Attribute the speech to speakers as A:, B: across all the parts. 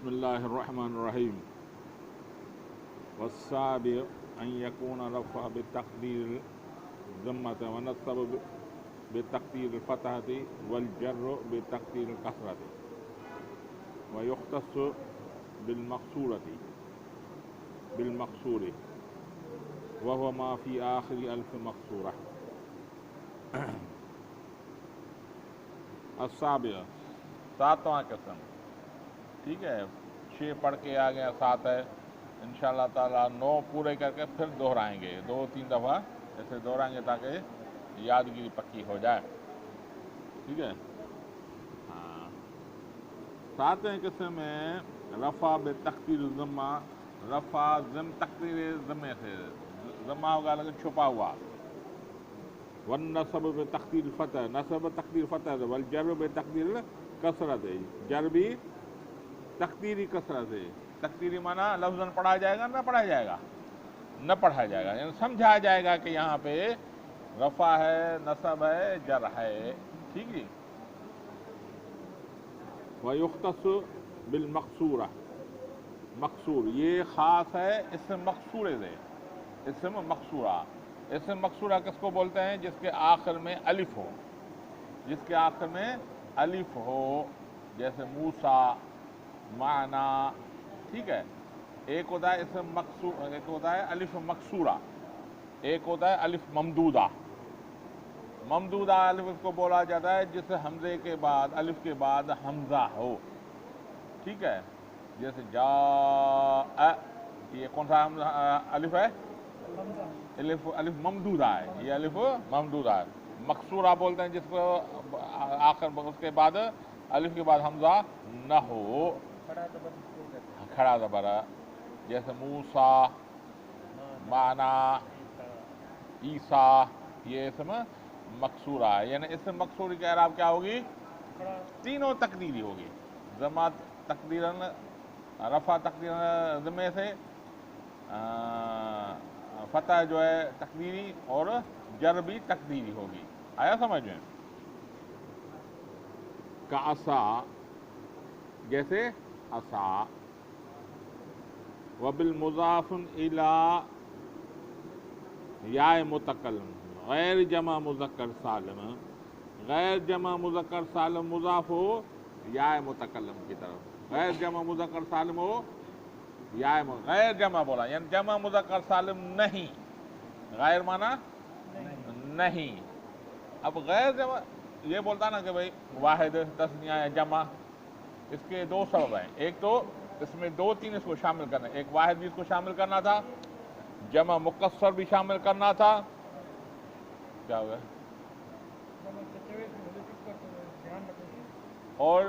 A: بسم الله الرحمن الرحيم والسابع أن يكون رفع بتقدير الضمة والنصب بتقدير الفتحة والجر بتقدير الكسرة ويختص بالمقصور وهو ما في آخر ألف مقصورة. السابع ساتواں قسم. ٹھیک ہے، 6 پڑھ کے آ گیا، 7 ہے. انشاءاللہ تعالیٰ 9 پورے کر کے پھر دہرائیں گے، 2-3 دفعہ ایسے دہرائیں گے تاکہ یادگیری پکی ہو جائے. ٹھیک ہے. ہاں، 7ویں قسم میں رفع بے تقدیر ضمہ. رفع تقدیر ضمے سے، ضمہ ہوگا لیکن چھپا ہوا. والنصب بے تقدیر فتح، نصب تقدیر فتح ہے. والجر بے تقدیر کثرت ہے، جر بھی تقدیری کثرت ہے. تقدیری معنی لفظاً پڑھا جائے گا، نہ پڑھا جائے گا، نہ پڑھا جائے گا، یعنی سمجھا جائے گا کہ یہاں پہ رفع ہے، نصب ہے، جر ہے. ٹھیک جی. وَيُخْتَصُ بِالْمَقْصُورَةِ، مقصور یہ خاص ہے اسم مقصورے سے. اسم مقصورہ، اسم مقصورہ کس کو بولتے ہیں؟ جس کے آخر میں الف ہو. جس کے آخر میں الف ہو، جیسے موسیٰ، معنی. ٹھیک ہے. ایک ہوتا ہے اسم مقصور، ایک ہوتا ہے الف مقصورہ، ایک ہوتا ہے الف ممدودہ. ممدودہ الف اس کو بولا جاتا ہے جس حمزے کے بعد، الف کے بعد حمزہ ہو. ٹھیک ہے. جیسے جاء، یہ کون سا الف ہے؟ الف ممدودہ ہے. یہ الف ممدودہ ہے. مقصورہ بولتے ہیں جس کو آخر اس کے بعد الف کے بعد حمزہ نہ ہو، کھڑا زبر. جیسے موسیٰ، معنی، عیسیٰ، یہ اسم مقصورہ ہے. یعنی اسم مقصوری کی اعراب کیا ہوگی؟ تینوں تقدیری ہوگی. ضمہ تقدیراً، رفع تقدیراً ضمے سے، فتح جو ہے تقدیری، اور جر بھی تقدیری ہوگی. آیا سمجھ میں؟ کعصا، جیسے عصا. وبالمضاف الی یا متکلم غیر جمع مذکر سالم. غیر جمع مذکر سالم مضاف ہو یا متکلم کی طرف. غیر جمع مذکر سالم ہو یا غیر جمع بولا، یعنی جمع مذکر سالم نہیں. غیر معنی نہیں. اب غیر جمع یہ بولتا نا کہ بھئی واحد، تثنیہ یا جمع. اس کے 2 سبب ہیں. ایک تو اس میں 2-3 اس کو شامل کرنا، ایک واحد بھی اس کو شامل کرنا تھا، جمع مکسر بھی شامل کرنا تھا. کیا ہوگا؟ اور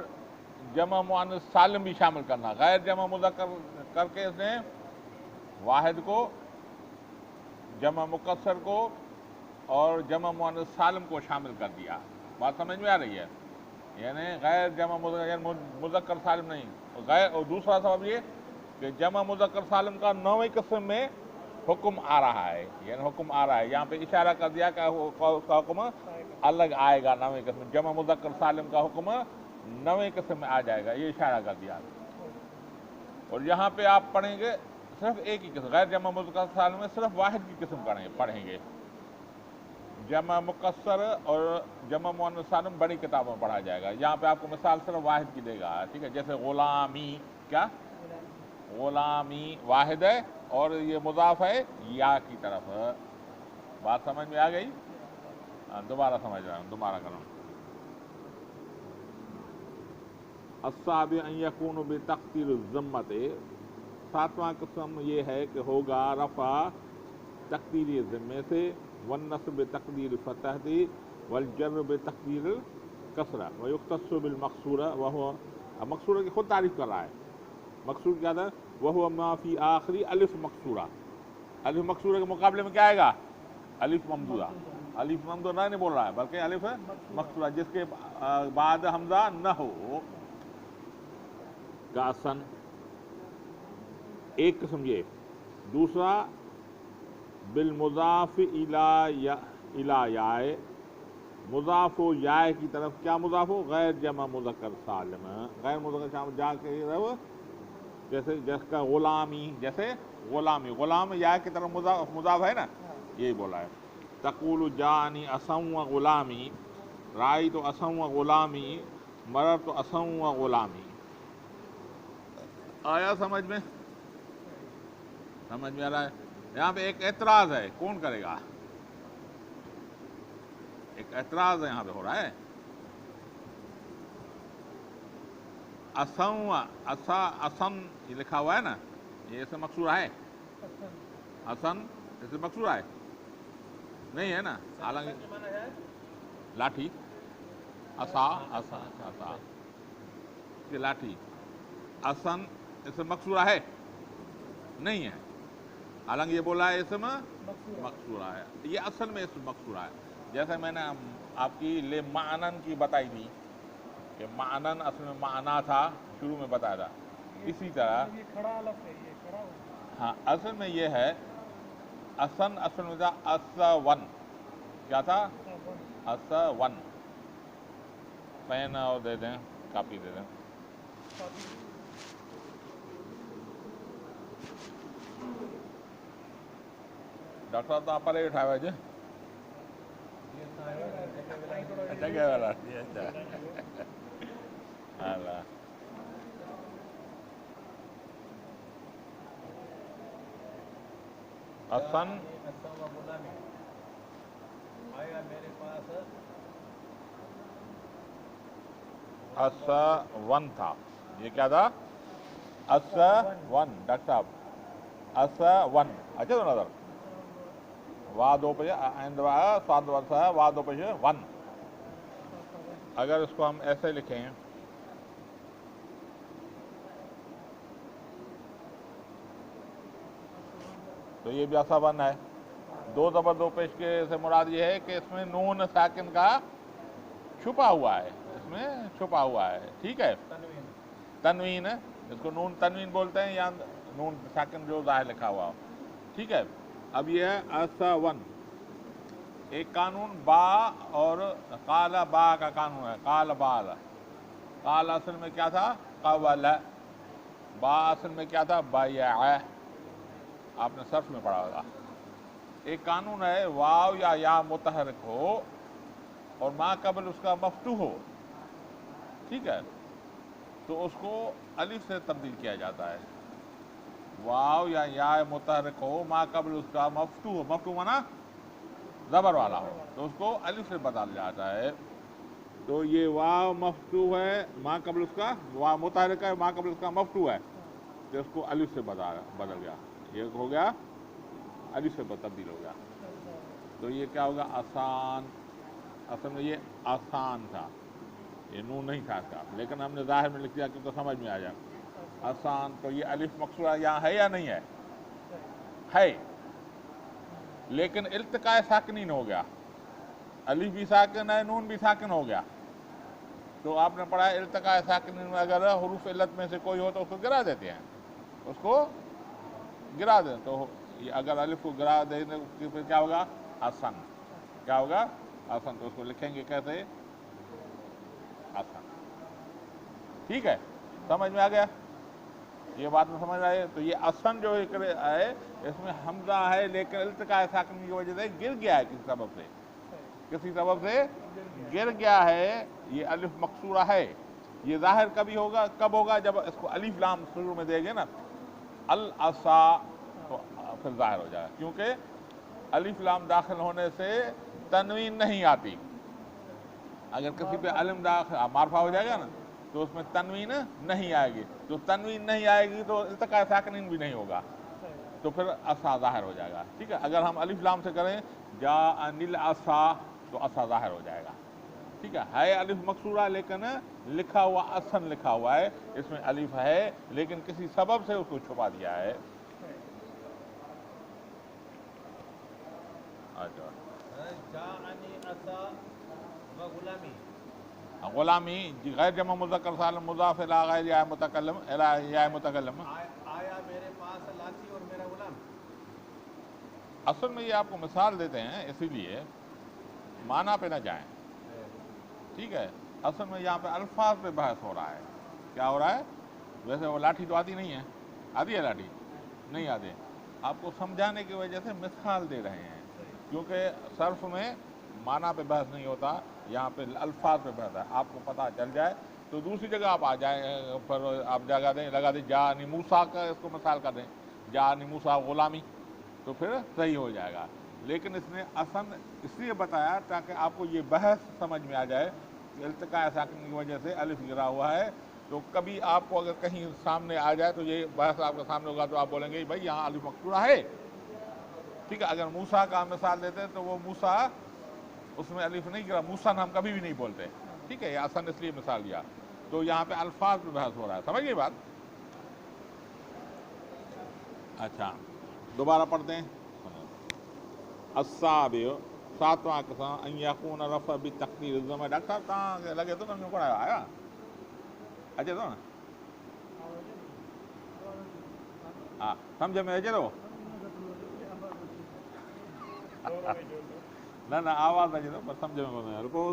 A: جمع مؤنث سالم بھی شامل کرنا. غیر جمع مذکر کر کے اس نے واحد کو، جمع مکسر کو اور جمع مؤنث سالم کو شامل کر دیا. بات سمجھ میں آ رہی ہے؟ یعنی غیر جمع مذکر، یعنی مذکر سالم نہیں. غیر، اور دوسرا سبب یہ کہ جمع مذکر سالم کا 9ویں قسم میں حکم آ رہا ہے. یعنی حکم آ رہا ہے، یہاں پہ اشارہ کر دیا کہ کا حکم الگ آئے گا 9ویں قسم. جمع مذکر سالم کا حکم 9ویں قسم میں آ جائے گا، یہ اشارہ کر دیا. اور یہاں پہ آپ پڑھیں گے صرف ایک ہی قسم، غیر جمع مذکر سالم میں صرف واحد کی قسم پڑھیں گے. جمع مکسر اور جمع مؤنث سالم بڑی کتابوں میں پڑھا جائے گا. یہاں پہ آپ کو مثال صرف واحد کی دے گا. ٹھیک ہے. جیسے غلامی، کیا غلامی واحد ہے اور یہ مضاف ہے یا کی طرف. بات سمجھ میں آ گئی؟ دوبارہ سمجھ رہا ہوں، دوبارہ کروں. السابع ان یکون بتقدیر الضمۃ. 7واں قسم یہ ہے کہ ہوگا رفع تقدیری ضمے سے، والنصب بتقدیر فتح دی، والجر بتقدیر کسرہ. ویختص بالمقصورہ، وہو مقصورہ کی خود تعریف کر رہا ہے. مقصور کیا تھا؟ وہو ما فی آخری الف مقصورہ. الف مقصورہ کے مقابلے میں کیا آئے گا؟ الف ممدودہ. الف ممدودہ نہیں بول رہا ہے بلکہ الف مقصورہ جس کے بعد حمزہ نہ ہو. کاسن ایک قسم یہ. دوسرا بالمضاف الی یائے، مضاف ہو یائے کی طرف. کیا مضاف ہو؟ غیر جمع مذکر سالم. غیر مذکر سالم جا کے جیسے جس کا غلامی، جیسے غلامی، غلام یا کی طرف مضاف ہے نا، یہی بولا ہے. تقول جانی اسم و غلامی، رائی تو اسم و غلامی، مرر تو اسم و غلامی. آیا سمجھ میں؟ سمجھ میں آ رہا ہے؟ یہاں پہ ایک اعتراض ہے، کون کرے گا؟ ایک اعتراض یہاں پہ ہو رہا ہے. اسم اسا اسن یہ لکھا ہوا ہے نا، یہ اسم مقصورہ ہے. اسن اسم مقصورہ ہے نہیں ہے نا، حالانکہ لاٹھی، اسا اسا اسا یہ لاٹھی. اسن اسم مقصورہ ہے نہیں ہے، حالانکہ یہ بولا ہے اسم مقصورہ ہے. یہ اصل میں اسم مقصورہ ہے. جیسے میں نے آپ کی لے معنن کی بتائی تھی کہ معنن اصل میں معنی تھا، شروع میں بتایا تھا. اسی طرح ہاں اصل میں یہ ہے اسن، اصل میں تھا اسون. کیا تھا؟ اسون. پین اور دے دیں، کاپی دے دیں. ڈاکٹر صاحب تو آپ پہلے ہی اٹھائے ہوئے جی. جگہ والا اچھا. اسن
B: آیا میرے پاس
A: اسون تھا. یہ کیا تھا؟ اسون. ڈاکٹر صاحب اسون. اچھا تو نظر وا دو پیش سات ورثہ ہے، وا دو پیش ون. اگر اس کو ہم ایسے لکھیں تو یہ بھی ایسا ون ہے. دو زبر دو پیش کے سے مراد یہ ہے کہ اس میں نون ساکن کا چھپا ہوا ہے، اس میں چھپا ہوا ہے. ٹھیک ہے، تنوین ہے، اس کو نون تنوین بولتے ہیں، یا نون ساکن جو ظاہر لکھا ہوا ہو. ٹھیک ہے. اب یہ ہے اسون. ایک قانون با اور قال با کا قانون ہے. قال بال، قال اصل میں کیا تھا؟ قول. با اصل میں کیا تھا؟ بایع. آپ نے صرف میں پڑھا ہوگا. ایک قانون ہے واو یا متحرک ہو اور ما قبل اس کا مفتوح ہو. ٹھیک ہے، تو اس کو الف سے تبدیل کیا جاتا ہے. واو یا متحرک ہو، ما قبل اس کا مفتوح ہو، مفتوح مانا زبر والا ہو، تو اس کو الف سے بدل جاتا ہے. تو یہ واو مفتوح ہے، ما قبل اس کا واو متحرک ہے، ما قبل اس کا مفتوح ہے، تو اس کو الف سے بدل گیا. یہ ہو گیا الف سے تبدیل ہو گیا. تو یہ کیا ہوگا؟ آسان. اصل میں یہ آسان تھا، یہ نون نہیں تھا اس کا، لیکن ہم نے ظاہر میں لکھ دیا کیونکہ سمجھ میں آ جائے. آسان. تو یہ الف مقصورہ یہاں ہے یا نہیں ہے؟ ہے، لیکن التقاء ساکنین ہو گیا. الف بھی ساکن ہے، نون بھی ساکن ہو گیا. تو آپ نے پڑھا ہے التقاء ساکنین میں اگر حروف علت میں سے کوئی ہو تو اس کو گرا دیتے ہیں، اس کو گرا دیں. تو یہ اگر الف کو گرا دیں تو پھر کیا ہوگا؟ آسان. کیا ہوگا؟ آسان. تو اس کو لکھیں گے کیسے؟ آسان. ٹھیک ہے، سمجھ میں آ گیا؟ یہ بات میں سمجھ آئے؟ تو یہ آسان جو ہے اس میں حمزہ ہے، لیکن التقاء ساکن کی وجہ سے گر گیا ہے، کسی سبب سے گر گیا ہے. یہ الف مقصورہ ہے. یہ ظاہر کب ہوگا؟ جب اس کو الف لام شروع میں دے گے نا، الاسا، تو پھر ظاہر ہو جائے گا. کیونکہ الف لام داخل ہونے سے تنوین نہیں آتی. اگر کسی پہ علم داخل معرفہ ہو جائے گا نا تو اس میں تنوین نہیں آئے گی. تو تنوین نہیں آئے گی تو التقاء ساکنین بھی نہیں ہوگا، تو پھر اسا ظاہر ہو جائے گا. ٹھیک ہے، اگر ہم الف لام سے کریں جاءنی الاسا تو اسا ظاہر ہو جائے گا. ٹھیک ہے الف مقصورہ لیکن لکھا ہوا اسن لکھا ہوا ہے، اس میں الف ہے لیکن کسی سبب سے اس کو چھپا دیا ہے. اچھا.
B: جاءنی اسا و غلامی.
A: غلامی غیر جمع مذکر سالم مضاف الی غیر یا متکلم الی یا متکلم.
B: آیا میرے پاس لاٹھی اور میرا غلام.
A: اصل میں یہ آپ کو مثال دیتے ہیں اسی لیے معنی پہ نہ جائیں. ٹھیک ہے، اصل میں یہاں پہ الفاظ پہ بحث ہو رہا ہے. کیا ہو رہا ہے؟ ویسے وہ لاٹھی تو آتی نہیں ہے، آدھی ہے لاٹھی نہیں آتے. آپ کو سمجھانے کی وجہ سے مثال دے رہے ہیں, کیونکہ صرف میں معنی پہ بحث نہیں ہوتا, یہاں پہ الفاظ پہ بحث ہے. آپ کو پتہ چل جائے تو دوسری جگہ آپ آ جائیں, پر آپ لگا دیں جاءنی موسیٰ کا, اس کو مثال کر دیں جاءنی موسیٰ غلامی, تو پھر صحیح ہو جائے گا. لیکن اس نے اصل اس لیے بتایا تاکہ آپ کو یہ بحث سمجھ میں آ جائے کہ التقاء ساکن کی وجہ سے الف گرا ہوا ہے. تو کبھی آپ کو اگر کہیں سامنے آ جائے تو یہ بحث آپ کے سامنے ہوگا تو آپ بولیں گے بھائی یہاں الف مقصورہ ہے, ٹھیک ہے. اگر موسیٰ کا مثال دیتے ہیں تو وہ موسیٰ, اس میں الف نہیں گرا, موسیٰ ہم کبھی بھی نہیں بولتے, ٹھیک ہے. یہ اصل اس لیے مثال دیا. تو یہاں پہ الفاظ پہ بحث ہو رہا ہے, سمجھ گئی بات. اچھا دوبارہ پڑھتے ہیں. السابع ساتواں قسم ان یکون رفع بتقدیر الزمن. ڈاکٹر صاحب کہاں لگے تو ہم نے پڑھایا آیا اچھا تو نا, ہاں سمجھ میں اچھے تو نہ آواز اچھے تو پر سمجھ میں رکو.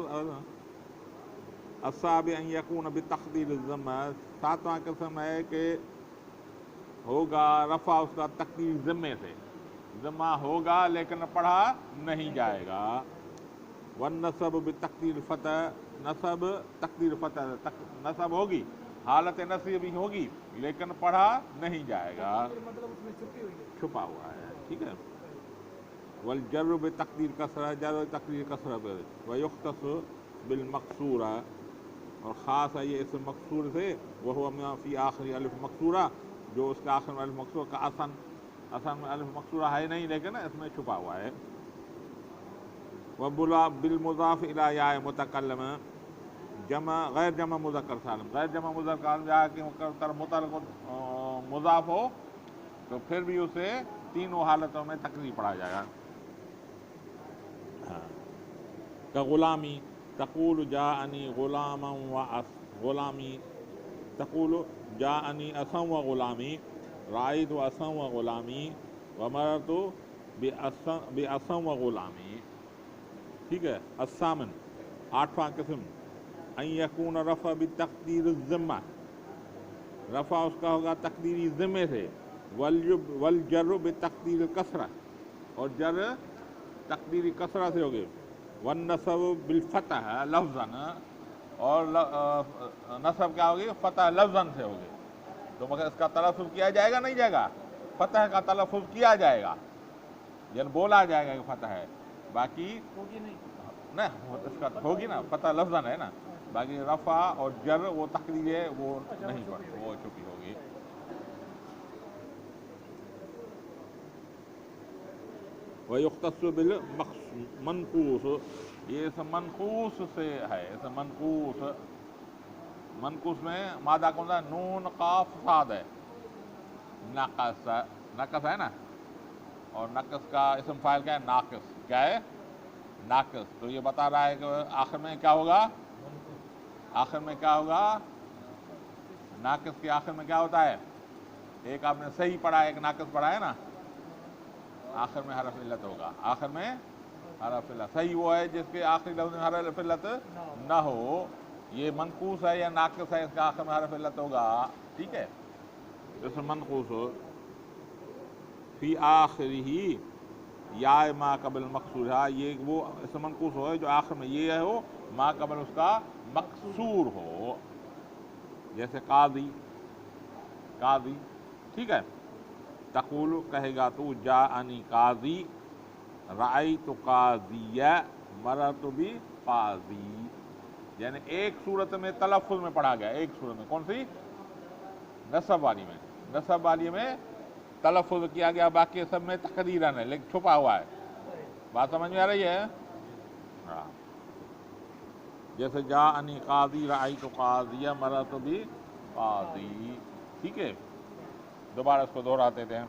A: السابع ان یکون بتقدیر الزمن, ساتواں قسم ہے کہ ہوگا رفع اس کا تقدیر ذمے سے, ذمہ ہوگا لیکن پڑھا نہیں جائے گا. والنصب بتقدیر فتح, نصب تقدیر فتح, نصب ہوگی حالت نصب بھی ہوگی لیکن پڑھا نہیں جائے گا, چھپا ہوا ہے, ٹھیک ہے. والجر بتقدیر کسرہ, جر تقدیر کسرہ پہ. ویختص بالمقصورہ, اور خاص ہے یہ اس مقصور سے, وہ ما فی آخری الف مقصورہ, جو اس کے آخر میں الف مقصورہ کا اصل میں الف مقصورہ ہے نہیں لیکن اس میں چھپا ہوا ہے. وبلا بالمضاف الی یا متکلم, جمع غیر جمع مذکر سالم, غیر جمع مذکر سالم یا کہ متعلق مضاف ہو تو پھر بھی اسے تینوں حالتوں میں تقدیر پڑھا جائے گا. کہ غلامی تقول جاءنی غلاما غلامی, تقول جاءنی اسا و غلامی, رأیت اسا و غلامی, ومررت باسا و غلامی, ٹھیک ہے. الثامن آٹھواں قسم ان یکون رفع بتقدیر الذمہ, رفع اس کا ہوگا تقدیری ذمے سے. والجر بتقدیر الکسرہ, اور جر تقدیری کسرہ سے ہوگی. والنصب بالفتح لفظاً, اور نصب کیا ہوگی فتح لفظاً سے ہوگی. تو مگر اس کا تلفظ کیا جائے گا نہیں جائے گا, فتح کا تلفظ کیا جائے گا, یعنی بولا جائے گا کہ فتح ہے, باقی نہ اس کا ہوگی نا, فتح لفظاً ہے نا, باقی رفع اور جر وہ تقدیر ہے وہ نہیں پڑ, وہ چھپی ہوگی. وَيُخْتَصُّ بِالْمَنْقُوص, یہ اس منقوص سے ہے. اس منقوص میں مادہ کون سا, نون قاف صاد ہے. نقص, نقص ہے نا, اور نقص کا اسم فاعل کیا ہے, ناقص. کیا ہے, ناقص. تو یہ بتا رہا ہے کہ آخر میں کیا ہوگا, آخر میں کیا ہوگا, ناقص کے آخر میں کیا ہوتا ہے, ایک آپ نے صحیح پڑھا ہے, ایک ناقص پڑھا ہے نا, آخر میں حرف علت ہوگا. آخر میں حرف علت, صحیح وہ ہے جس کے آخری لفظ میں حرف علت نہ ہو. یہ منقوص ہے یا ناقص ہے, اس کا آخر میں حرف علت ہوگا, ٹھیک ہے. اس منقوص فی آخری یا ما قبل مقصور ہے, یہ وہ اس منقوص ہو جو آخر میں یہ ہو ما قبل اس کا مقصور ہو, جیسے قاضی, قاضی, ٹھیک ہے. تقول کہے گا تو جاءنی قاضی, رأیت قاضیہ, مررت بقاضی. یعنی ایک صورت میں تلفظ میں پڑھا گیا, ایک صورت میں, کون سی, نصب والی میں. نصب والی میں تلفظ کیا گیا, باقی سب میں تقدیراً ہے لیکن چھپا ہوا ہے. بات سمجھ میں آ رہی ہے؟ ہاں. جیسے جاءنی قاضی, رأیت قاضیہ, مررت بقاضی, ٹھیک ہے. دوبارہ اس کو دہراتے تھے.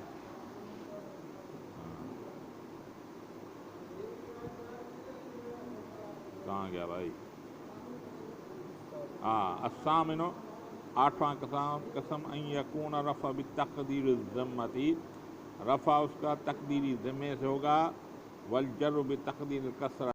A: کہاں گیا بھائی, ہاں. الثامن آٹھواں قسم ان یکون رفع بتقدیر الذمتی, رفع اس کا تقدیری ذمے سے ہوگا. والجر بتقدیر الکسرہ,